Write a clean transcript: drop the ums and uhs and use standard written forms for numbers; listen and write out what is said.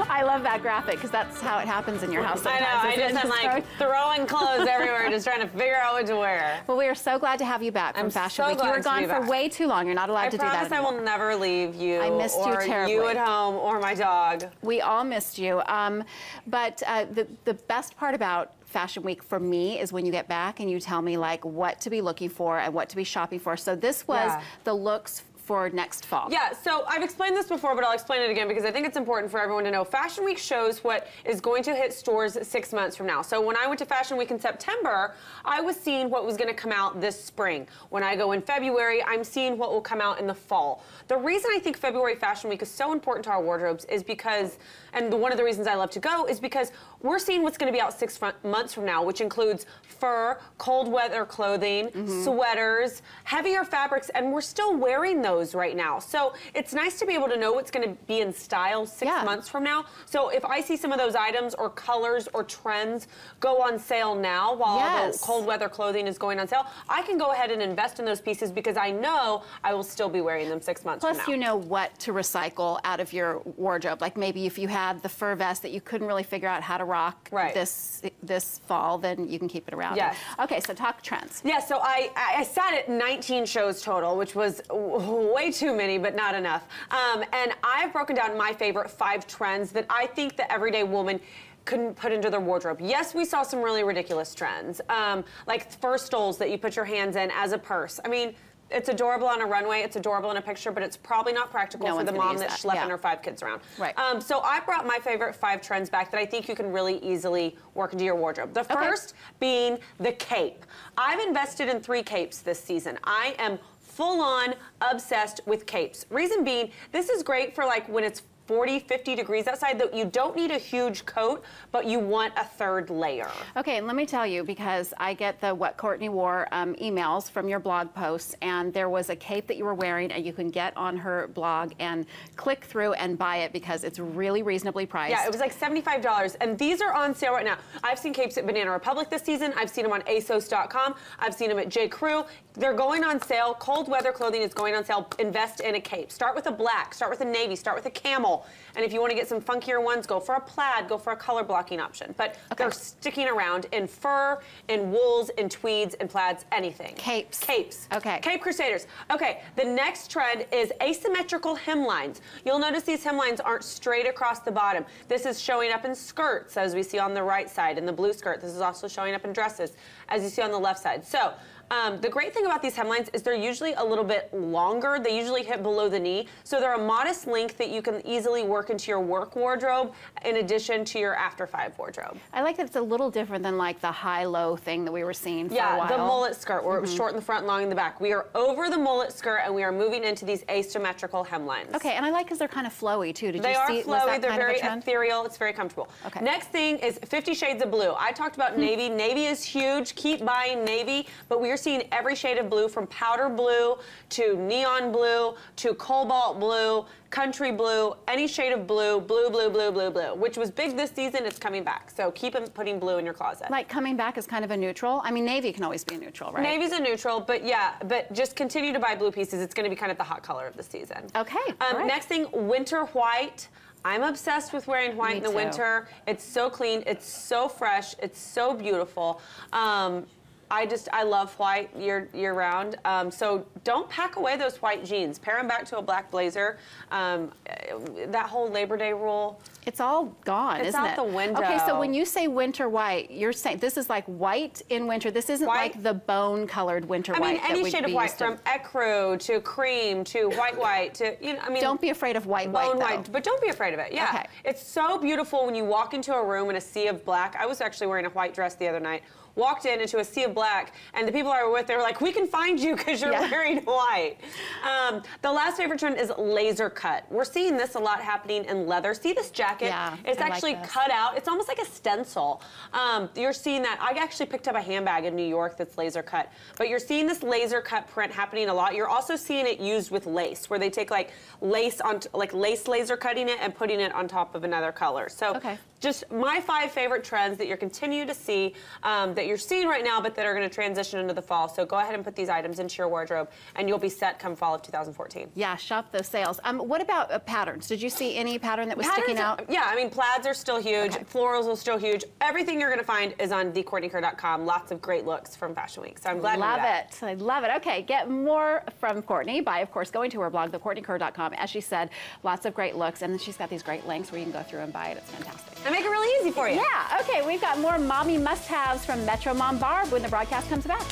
I love that graphic because that's how it happens in your house sometimes. I know, I just am like throwing clothes everywhere, just trying to figure out what to wear. Well, we are so glad to have you back from Fashion Week. You were gone for way too long. You're not allowed to do that I promise I will never leave you. I missed you terribly. Or you at home, or my dog. We all missed you. But the best part about Fashion Week for me is when you get back and you tell me like what to be looking for and what to be shopping for. So this was the looks for next fall. Yeah, so I've explained this before, but I'll explain it again because I think it's important for everyone to know. Fashion Week shows what is going to hit stores 6 months from now. So when I went to Fashion Week in September, I was seeing what was going to come out this spring. When I go in February, I'm seeing what will come out in the fall. The reason I think February Fashion Week is so important to our wardrobes is because, and one of the reasons I love to go is because we're seeing what's going to be out 6 months from now, which includes fur, cold weather clothing, sweaters, heavier fabrics, and we're still wearing those right now. So it's nice to be able to know what's going to be in style 6 months from now. So if I see some of those items or colors or trends go on sale now while the cold weather clothing is going on sale, I can go ahead and invest in those pieces because I know I will still be wearing them 6 months from now. Plus, you know what to recycle out of your wardrobe. Like maybe if you had the fur vest that you couldn't really figure out how to rock this fall, then you can keep it around. Yes. Okay, so talk trends. Yeah, so I sat at 19 shows total, which was way too many, but not enough. And I've broken down my favorite 5 trends that I think the everyday woman couldn't put into their wardrobe. Yes, we saw some really ridiculous trends, like fur stoles that you put your hands in as a purse. I mean, it's adorable on a runway, it's adorable in a picture, but it's probably not practical for the mom that's schlepping her 5 kids around. Right. So I brought my favorite 5 trends back that I think you can really easily work into your wardrobe. The first being the cape. I've invested in 3 capes this season. I am full-on obsessed with capes. Reason being, this is great for like when it's 40, 50 degrees outside, that you don't need a huge coat, but you want a 3rd layer. Okay, and let me tell you, because I get the What Courtney Wore emails from your blog posts, and there was a cape that you were wearing, and you can get on her blog and click through and buy it because it's really reasonably priced. Yeah, it was like $75, and these are on sale right now. I've seen capes at Banana Republic this season. I've seen them on ASOS.com. I've seen them at J. Crew. They're going on sale. Cold weather clothing is going on sale. Invest in a cape. Start with a black, start with a navy, start with a camel. And if you want to get some funkier ones, go for a plaid, go for a color blocking option. But they're sticking around in fur, in wools, in tweeds, in plaids, anything. Capes. Capes. Okay. Cape Crusaders. Okay, the next trend is asymmetrical hemlines. You'll notice these hemlines aren't straight across the bottom. This is showing up in skirts, as we see on the right side, in the blue skirt. This is also showing up in dresses, as you see on the left side. So, the great thing about these hemlines is they're usually a little bit longer. They usually hit below the knee. So they're a modest length that you can easily work into your work wardrobe in addition to your after 5 wardrobe. I like that it's a little different than like the high-low thing that we were seeing for a while. Yeah, the mullet skirt where it was short in the front, long in the back. We are over the mullet skirt and we are moving into these asymmetrical hemlines. Okay, and I like because they're kind of flowy too. Did you see? They are flowy. They're very ethereal. It's very comfortable. Okay. Next thing is 50 Shades of Blue. I talked about navy. Navy is huge. Keep buying navy, but we are seeing every shade of blue, from powder blue to neon blue to cobalt blue, country blue, any shade of blue, blue, blue, blue, blue, blue, which was big this season. It's coming back. So keep putting blue in your closet. Like coming back is kind of a neutral. I mean, navy can always be a neutral, right? Navy's a neutral, but yeah, but just continue to buy blue pieces. It's going to be kind of the hot color of the season. Okay. Next thing, winter white. I'm obsessed with wearing white in the winter. It's so clean. It's so fresh. It's so beautiful. I love white year round. So don't pack away those white jeans. Pair them back to a black blazer. That whole Labor Day rule. It's all gone, isn't it? It's out the window. Okay, so when you say winter white, you're saying this is like white in winter. This isn't like the bone-colored winter white. I mean, any shade of white, from ecru to cream to white to, you know, I mean. Don't be afraid of white, though. But don't be afraid of it, yeah. Okay. It's so beautiful when you walk into a room in a sea of black. I was actually wearing a white dress the other night. Walked into a sea of black, and the people I were with, they were like, we can find you because you're wearing white. The last favorite trend is laser cut. We're seeing this a lot happening in leather. See this jacket? Yeah, it's actually cut out. It's almost like a stencil. You're seeing that. I actually picked up a handbag in New York that's laser cut. But you're seeing this laser cut print happening a lot. You're also seeing it used with lace, where they take like lace laser cutting it and putting it on top of another color. So just my 5 favorite trends that you're continue to see that that you're seeing right now, but that are going to transition into the fall. So go ahead and put these items into your wardrobe, and you'll be set come fall of 2014. Yeah, shop those sales. What about patterns? Did you see any pattern that was sticking out? Yeah, I mean, plaids are still huge. Okay. Florals are still huge. Everything you're going to find is on thecourtneycurr.com. Lots of great looks from Fashion Week. So I'm glad to do that. Love it. I love it. Okay, get more from Courtney by, of course, going to her blog, thecourtneycurr.com. As she said, lots of great looks, and then she's got these great links where you can go through and buy it. It's fantastic. And make it really easy for you. Yeah. Okay, we've got more mommy must-haves from Metro Mom Barb when the broadcast comes back.